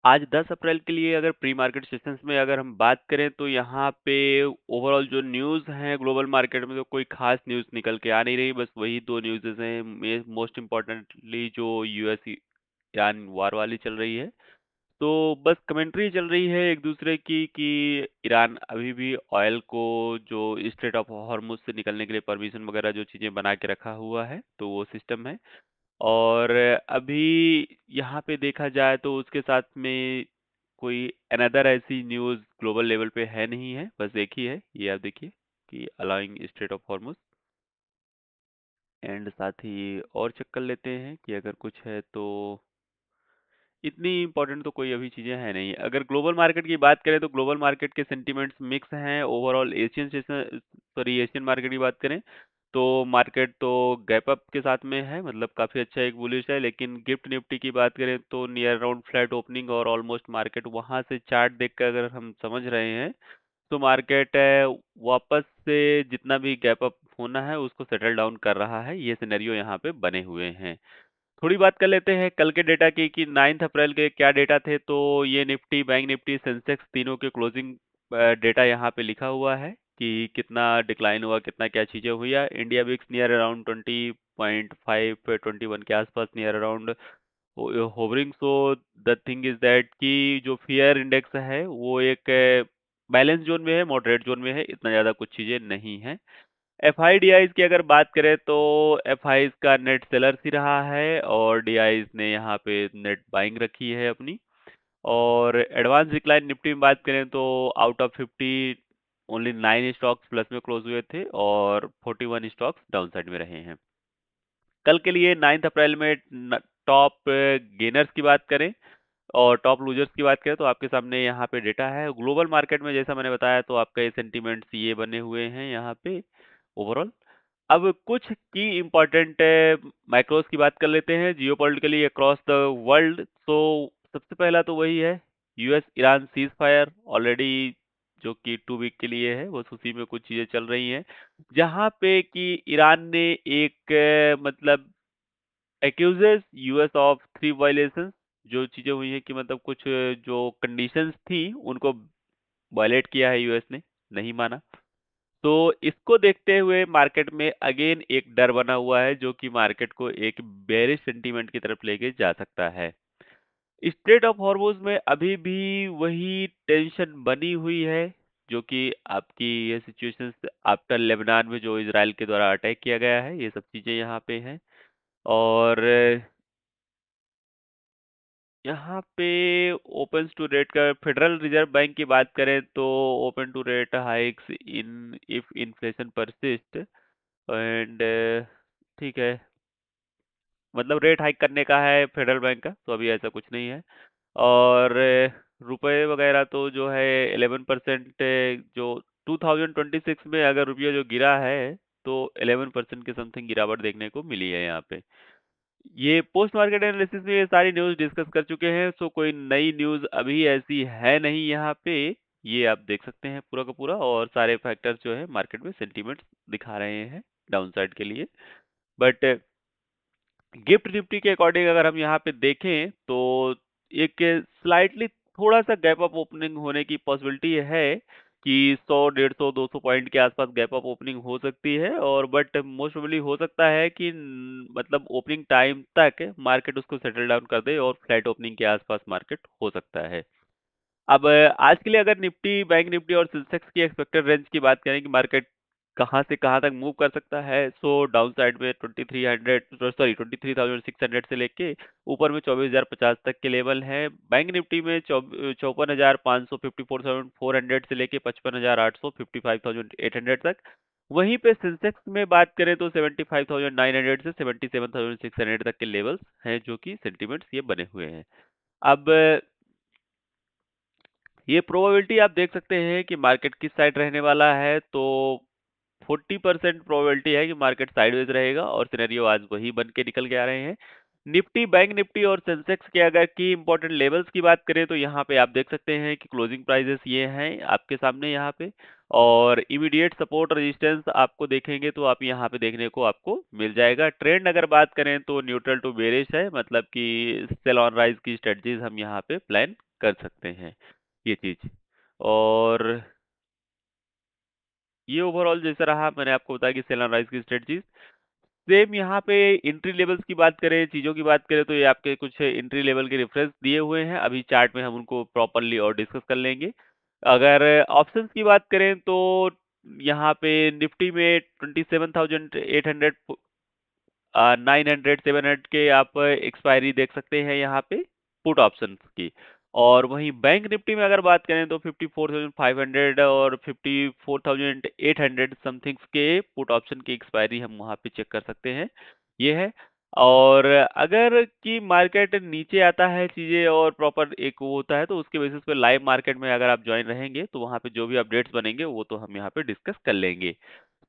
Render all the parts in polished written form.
आज 10 अप्रैल के लिए अगर प्री मार्केट सेशंस में अगर हम बात करें तो यहाँ पे ओवरऑल जो न्यूज़ हैं ग्लोबल मार्केट में तो कोई खास न्यूज़ निकल के आ नहीं रही, बस वही 2 न्यूज़ेज़ हैं। मोस्ट इम्पोर्टेंटली जो यूएस ईरान वार वाली चल रही है, तो बस कमेंट्री चल रही है एक दूसरे की कि ईरान अभी भी ऑयल को जो स्ट्रेट ऑफ हॉर्मुज से निकलने के लिए परमिशन वगैरह जो चीज़ें बना के रखा हुआ है, तो वो सिस्टम है। और अभी यहाँ पे देखा जाए तो उसके साथ में कोई अनदर ऐसी न्यूज़ ग्लोबल लेवल पे है नहीं है, बस एक ही है, ये आप देखिए कि allowing straight of Hormuz. And साथ ही और चेक कर लेते हैं कि अगर कुछ है तो इतनी इम्पोर्टेंट तो कोई अभी चीज़ें हैं नहीं। अगर ग्लोबल मार्केट की बात करें तो ग्लोबल मार्केट के सेंटिमेंट्स मिक्स हैं। ओवरऑल एशियन मार्केट की बात करें तो मार्केट तो गैप अप के साथ में है, मतलब काफ़ी अच्छा एक बुलिश है। लेकिन गिफ्ट निफ्टी की बात करें तो नियर अराउंड फ्लैट ओपनिंग और ऑलमोस्ट मार्केट वहाँ से चार्ट देखकर अगर हम समझ रहे हैं तो मार्केट वापस से जितना भी गैप अप होना है उसको सेटल डाउन कर रहा है। ये सिनेरियो यहाँ पे बने हुए हैं। थोड़ी बात कर लेते हैं कल के डेटा की कि 9 अप्रैल के क्या डेटा थे। तो ये निफ्टी, बैंक निफ्टी, सेंसेक्स तीनों के क्लोजिंग डेटा यहाँ पे लिखा हुआ है कि कितना डिक्लाइन हुआ, कितना क्या चीज़ें हुई है। इंडिया विक्स नियर अराउंड 20.5 21 के आसपास near around hovering. So the thing is that कि जो फियर इंडेक्स है वो एक बैलेंस जोन में है, मॉडरेट जोन में है, इतना ज़्यादा कुछ चीज़ें नहीं है। एफआईडीआईज की अगर बात करें तो एफआईज का नेट सेलर्स ही रहा है और डीआईज ने यहाँ पे नेट बाइंग रखी है अपनी। और एडवांस डिक्लाइन निफ्टी में बात करें तो out of 50 only 9 stocks plus में क्लोज हुए थे और 41 स्टॉक्स डाउन साइड में रहे हैं। कल के लिए 9 अप्रैल में टॉप गेनर्स की बात करें और टॉप लूजर्स की बात करें तो आपके सामने यहाँ पे डेटा है। ग्लोबल मार्केट में जैसा मैंने बताया तो आपका ये सेंटीमेंट्स ये बने हुए हैं यहाँ पे ओवरऑल। अब कुछ की इम्पोर्टेंट मैक्रोस की बात कर लेते हैं जियोपॉलिटिकली अक्रॉस द वर्ल्ड। तो सबसे पहला तो वही है US Iran cease fire already, जो कि 2 वीक के लिए है, बस उसी में कुछ चीज़ें चल रही हैं जहाँ पे कि ईरान ने एक मतलब एक्यूजेस यूएस ऑफ 3 वायलेशंस। जो चीज़ें हुई हैं कि मतलब कुछ जो कंडीशंस थी उनको वायलेट किया है यूएस ने, नहीं माना। तो इसको देखते हुए मार्केट में अगेन एक डर बना हुआ है जो कि मार्केट को एक बेरिश सेंटीमेंट की तरफ लेके जा सकता है। स्ट्रेट ऑफ हॉर्मुज में अभी भी वही टेंशन बनी हुई है जो कि आपकी ये सिचुएशंस आफ्टर लेबनान में जो इजराइल के द्वारा अटैक किया गया है, ये सब चीजें यहाँ पे हैं। और यहाँ पे ओपन टू रेट का फेडरल रिजर्व बैंक की बात करें तो open to rate hikes in if inflation persist and ठीक है, मतलब रेट हाइक करने का है फेडरल बैंक का, तो अभी ऐसा कुछ नहीं है। और रुपए वगैरह तो जो है 11% जो 2026 में अगर रुपया जो गिरा है तो 11% के समथिंग गिरावट देखने को मिली है यहाँ पे। ये पोस्ट मार्केट एनालिसिस में ये सारी न्यूज़ डिस्कस कर चुके हैं, सो कोई नई न्यूज़ अभी ऐसी है नहीं यहाँ पे। ये आप देख सकते हैं पूरा का पूरा, और सारे फैक्टर्स जो है मार्केट में सेंटीमेंट्स दिखा रहे हैं डाउन साइड के लिए। बट गिफ्ट निफ्टी के अकॉर्डिंग अगर हम यहाँ पे देखें तो एक स्लाइटली थोड़ा सा गैप अप ओपनिंग होने की पॉसिबिलिटी है कि 100 150 200 पॉइंट के आसपास गैप अप ओपनिंग हो सकती है। और बट मोस्ट प्रोबेबली हो सकता है कि मतलब ओपनिंग टाइम तक मार्केट उसको सेटल डाउन कर दे और फ्लैट ओपनिंग के आसपास मार्केट हो सकता है। अब आज के लिए अगर निफ्टी, बैंक निफ्टी और सेंसेक्स की एक्सपेक्टेड रेंज की बात करें कि मार्केट कहाँ से कहाँ तक मूव कर सकता है, सो डाउन साइड में 23,600 से लेके ऊपर में 24,050 तक के लेवल है। बैंक निफ्टी में 54,500 54,400 से लेके 55,800 55,800 तक। वहीं पे सेंसेक्स में बात करें तो 75,900 से 77,600 तक के लेवल्स हैं जो कि सेंटिमेंट्स ये बने हुए हैं। अब ये प्रोबेबिलिटी आप देख सकते हैं कि मार्केट किस साइड रहने वाला है। तो 40% प्रोबेबिलिटी है कि मार्केट साइडवेज रहेगा और सिनेरियो आज वही बन के निकल के आ रहे हैं। निफ्टी, बैंक निफ्टी और सेंसेक्स के अगर की इंपॉर्टेंट लेवल्स की बात करें तो यहाँ पे आप देख सकते हैं कि क्लोजिंग प्राइजेस ये हैं आपके सामने यहाँ पे। और इमीडिएट सपोर्ट रेजिस्टेंस आपको देखेंगे तो आप यहाँ पे देखने को आपको मिल जाएगा। ट्रेंड अगर बात करें तो न्यूट्रल टू बेरिश है, मतलब कि सेल ऑन राइज की स्ट्रेटजीज हम यहाँ पे प्लान कर सकते हैं, ये चीज। और ये ओवरऑल जैसा रहा, मैंने आपको बताया कि सेल ऑन राइज की स्ट्रेटजीज। सेम यहाँ पे एंट्री लेवल्स की बात करें, चीजों की बात करें, तो ये आपके कुछ एंट्री लेवल के रेफरेंस दिए हुए हैं, अभी चार्ट में हम उनको प्रॉपरली और डिस्कस कर लेंगे। अगर ऑप्शंस की बात करें तो यहाँ पे निफ्टी में 27,800 900 700 के आप एक्सपायरी देख सकते हैं यहाँ पे पुट ऑप्शंस की। और वहीं बैंक निफ्टी में अगर बात करें तो 54,500 और 54,800 समथिंग्स के पुट ऑप्शन की एक्सपायरी हम वहाँ पे चेक कर सकते हैं, ये है। और अगर कि मार्केट नीचे आता है चीजें और प्रॉपर एक वो होता है, तो उसके बेसिस पे लाइव मार्केट में अगर आप ज्वाइन रहेंगे तो वहाँ पे जो भी अपडेट्स बनेंगे वो तो हम यहाँ पे डिस्कस कर लेंगे।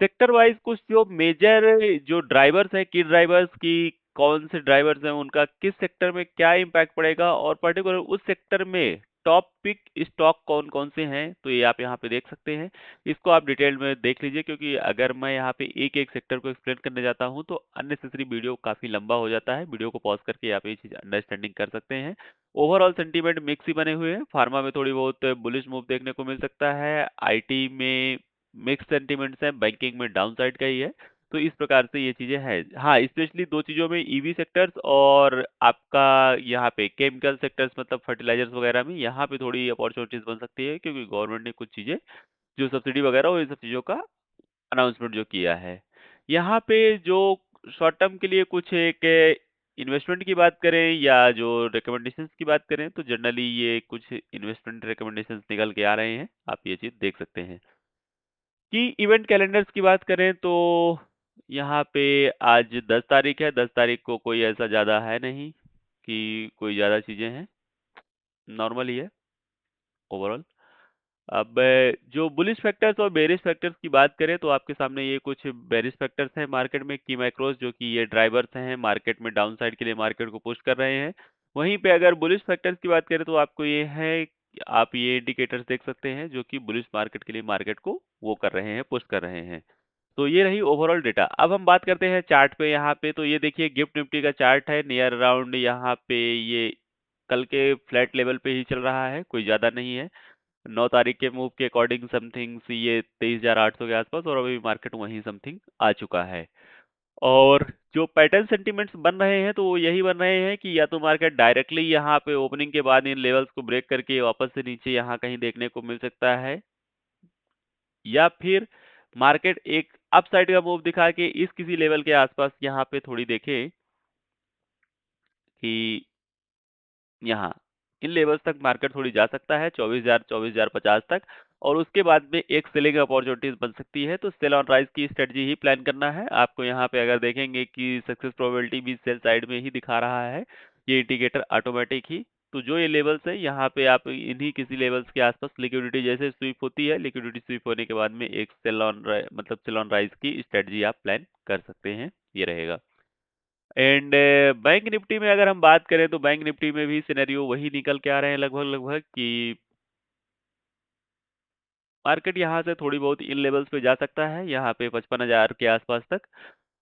सेक्टर वाइज कुछ जो मेजर जो ड्राइवर्स हैं, की ड्राइवर्स की कौन से ड्राइवर्स हैं, उनका किस सेक्टर में क्या इम्पैक्ट पड़ेगा, और पर्टिकुलर उस सेक्टर में टॉप पिक स्टॉक कौन कौन से हैं, तो ये आप यहाँ पे देख सकते हैं। इसको आप डिटेल में देख लीजिए, क्योंकि अगर मैं यहाँ पे एक एक सेक्टर को एक्सप्लेन करने जाता हूँ तो अननेसेसरी वीडियो काफी लंबा हो जाता है। वीडियो को पॉज करके आप ये चीज अंडरस्टैंडिंग कर सकते हैं। ओवरऑल सेंटीमेंट मिक्स ही बने हुए हैं। फार्मा में थोड़ी बहुत बुलिश मूव देखने को मिल सकता है, आईटी में मिक्स सेंटीमेंट्स हैं, बैंकिंग में डाउन साइड का ही है। तो इस प्रकार से ये चीजें हैं। हाँ, स्पेशली दो चीजों में, ईवी सेक्टर्स और आपका यहाँ पे केमिकल सेक्टर्स, मतलब फर्टिलाइजर्स वगैरह में, यहाँ पे थोड़ी अपॉर्चुनिटीज बन सकती है, क्योंकि गवर्नमेंट ने कुछ चीजें जो सब्सिडी वगैरह वो, इन सब चीजों का अनाउंसमेंट जो किया है। यहाँ पे जो शॉर्ट टर्म के लिए कुछ एक इन्वेस्टमेंट की बात करें या जो रिकमेंडेशंस की बात करें, तो जनरली ये कुछ इन्वेस्टमेंट रिकमेंडेशंस निकल के आ रहे हैं, आप ये चीज देख सकते हैं। कि इवेंट कैलेंडर्स की बात करें तो यहाँ पे आज 10 तारीख है, 10 तारीख को कोई ऐसा ज़्यादा है नहीं कि कोई ज़्यादा चीज़ें हैं, नॉर्मल ही है ओवरऑल। अब जो बुलिश फैक्टर्स और बेरिश फैक्टर्स की बात करें तो आपके सामने ये कुछ बेरिश फैक्टर्स हैं मार्केट में, की मैक्रोस, जो कि ये ड्राइवर्स हैं मार्केट में डाउन साइड के लिए मार्केट को पुश कर रहे हैं। वहीं पे अगर बुलिश फैक्टर्स की बात करें तो आपको ये है कि आप ये इंडिकेटर्स देख सकते हैं जो कि बुलिश मार्केट के लिए मार्केट को वो कर रहे हैं, पुश कर रहे हैं। तो ये रही ओवरऑल डेटा। अब हम बात करते हैं चार्ट पे। यहाँ पे तो ये देखिए गिफ्ट निफ्टी का चार्ट है, नियर अराउंड यहाँ पे ये कल के फ्लैट लेवल पे ही चल रहा है, कोई ज्यादा नहीं है। 9 तारीख के मूव के अकॉर्डिंग समथिंग ये 23,800 के आसपास, और अभी मार्केट वहीं समथिंग आ चुका है। और जो पैटर्न सेंटिमेंट्स बन रहे हैं तो वो यही बन रहे हैं कि या तो मार्केट डायरेक्टली यहाँ पे ओपनिंग के बाद इन लेवल्स को ब्रेक करके वापस से नीचे यहाँ कहीं देखने को मिल सकता है, या फिर मार्केट एक अपसाइड का मूव दिखा के इस किसी लेवल के आसपास यहाँ पे थोड़ी देखें कि यहाँ इन लेवल्स तक मार्केट थोड़ी जा सकता है, 24,000 24,050 तक। और उसके बाद में एक सेलिंग अपॉर्चुनिटीज बन सकती है, तो सेल ऑन राइज की स्ट्रेटजी ही प्लान करना है आपको। यहाँ पे अगर देखेंगे कि सक्सेस प्रोबेबिलिटी भी सेल साइड में ही दिखा रहा है, ये इंडिकेटर ऑटोमेटिक ही। तो जो ये लेवल्स है यहाँ पे आप इन्हीं किसी लेवल्स के आसपास लिक्विडिटी जैसे स्वीप होती है, लिक्विडिटी स्वीप होने के बाद में एक सेल ऑन मतलब सेल ऑन राइज की स्ट्रेटजी आप प्लान कर सकते हैं, ये रहेगा। एंड बैंक निफ्टी में अगर हम बात करें तो बैंक निफ्टी में भी सिनेरियो वही निकल के आ रहे हैं लगभग लगभग, कि मार्केट यहाँ से थोड़ी बहुत इन लेवल्स पे जा सकता है, यहाँ पे 55,000 के आसपास तक।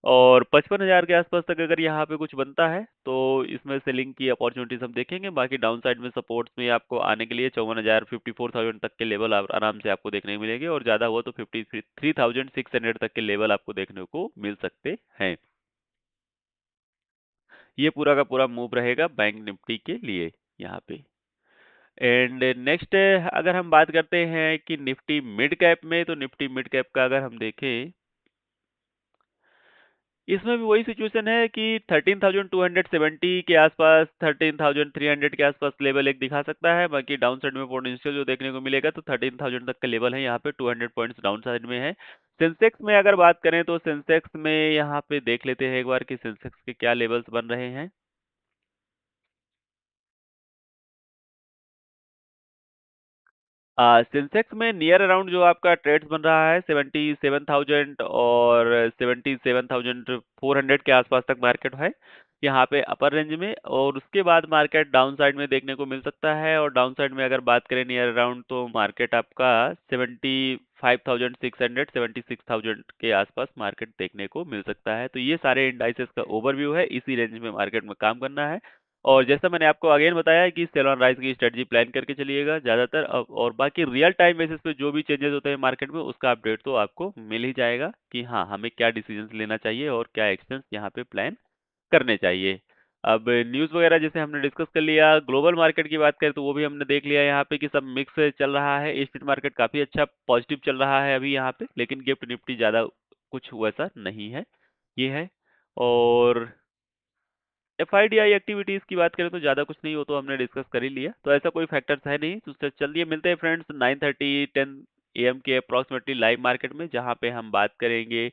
और 55,000 के आसपास तक अगर यहाँ पे कुछ बनता है तो इसमें सेलिंग की अपॉर्चुनिटीज हम देखेंगे। बाकी डाउन साइड में सपोर्ट्स में आपको आने के लिए 54,000 54,000 तक के लेवल आराम से आपको देखने को मिलेंगे, और ज्यादा हुआ तो 53,600 तक के लेवल आपको देखने को मिल सकते हैं। ये पूरा का पूरा मूव रहेगा बैंक निफ्टी के लिए यहाँ पे। एंड नेक्स्ट अगर हम बात करते हैं कि निफ्टी मिड कैप में, तो निफ्टी मिड कैप का अगर हम देखें, इसमें भी वही सिचुएशन है कि 13,270 के आसपास, 13,300 के आसपास लेवल एक दिखा सकता है। बाकी डाउन साइड में पोटेंशियल जो देखने को मिलेगा तो 13,000 तक का लेवल है, यहाँ पे 200 पॉइंट्स डाउन साइड में है। सेंसेक्स में अगर बात करें तो सेंसेक्स में यहाँ पे देख लेते हैं एक बार कि सेंसेक्स के क्या लेवल्स बन रहे हैं। सेंसेक्स में नियर अराउंड जो आपका ट्रेड्स बन रहा है 77,000 और 77,400 के आसपास तक मार्केट है यहाँ पे अपर रेंज में। और उसके बाद मार्केट डाउन साइड में देखने को मिल सकता है, और डाउन साइड में अगर बात करें नियर अराउंड तो मार्केट आपका 5600 76,000 के आसपास मार्केट देखने को मिल सकता है। तो ये सारे इंडाइसेस का ओवरव्यू है, इसी रेंज में मार्केट में काम करना है। और जैसा मैंने आपको अगेन बताया है कि सेल ऑन राइज की स्ट्रेटजी प्लान करके चलिएगा ज्यादातर। और बाकी रियल टाइम बेसिस पे जो भी चेंजेस होते हैं मार्केट में, उसका अपडेट तो आपको मिल ही जाएगा कि हाँ, हमें क्या डिसीजन लेना चाहिए और क्या एक्शंस यहाँ पे प्लान करने चाहिए। अब न्यूज़ वगैरह जैसे हमने डिस्कस कर लिया, ग्लोबल मार्केट की बात करें तो वो भी हमने देख लिया यहाँ पे कि सब मिक्स चल रहा है। एशियन मार्केट काफी अच्छा पॉजिटिव चल रहा है अभी यहाँ पे, लेकिन गिफ्ट निफ्टी ज्यादा कुछ वैसा नहीं है, ये है। और एफआईडीआई एक्टिविटीज की बात करें तो ज्यादा कुछ नहीं, हो तो हमने डिस्कस कर ही लिया, तो ऐसा कोई फैक्टर्स है नहीं। तो चलिए मिलते हैं फ्रेंड्स 9:30 10 AM के अप्रोक्सीमेटली लाइव मार्केट में, जहाँ पे हम बात करेंगे,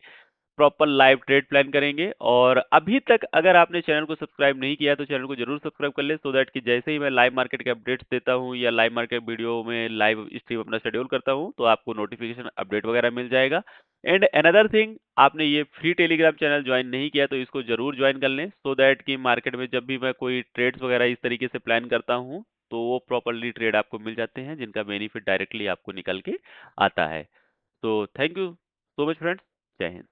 प्रॉपर लाइव ट्रेड प्लान करेंगे। और अभी तक अगर आपने चैनल को सब्सक्राइब नहीं किया तो चैनल को जरूर सब्सक्राइब कर ले, सो दैट कि जैसे ही मैं लाइव मार्केट के अपडेट्स देता हूं या लाइव मार्केट वीडियो में लाइव स्ट्रीम अपना शेड्यूल करता हूं तो आपको नोटिफिकेशन अपडेट वगैरह मिल जाएगा। एंड अनदर थिंग, आपने ये फ्री टेलीग्राम चैनल ज्वाइन नहीं किया तो इसको जरूर ज्वाइन कर लें, सो दैट कि मार्केट में जब भी मैं कोई ट्रेड्स वगैरह इस तरीके से प्लान करता हूं तो वो प्रॉपरली ट्रेड आपको मिल जाते हैं, जिनका बेनिफिट डायरेक्टली आपको निकल के आता है। तो thank you so much friends, जय हिंद।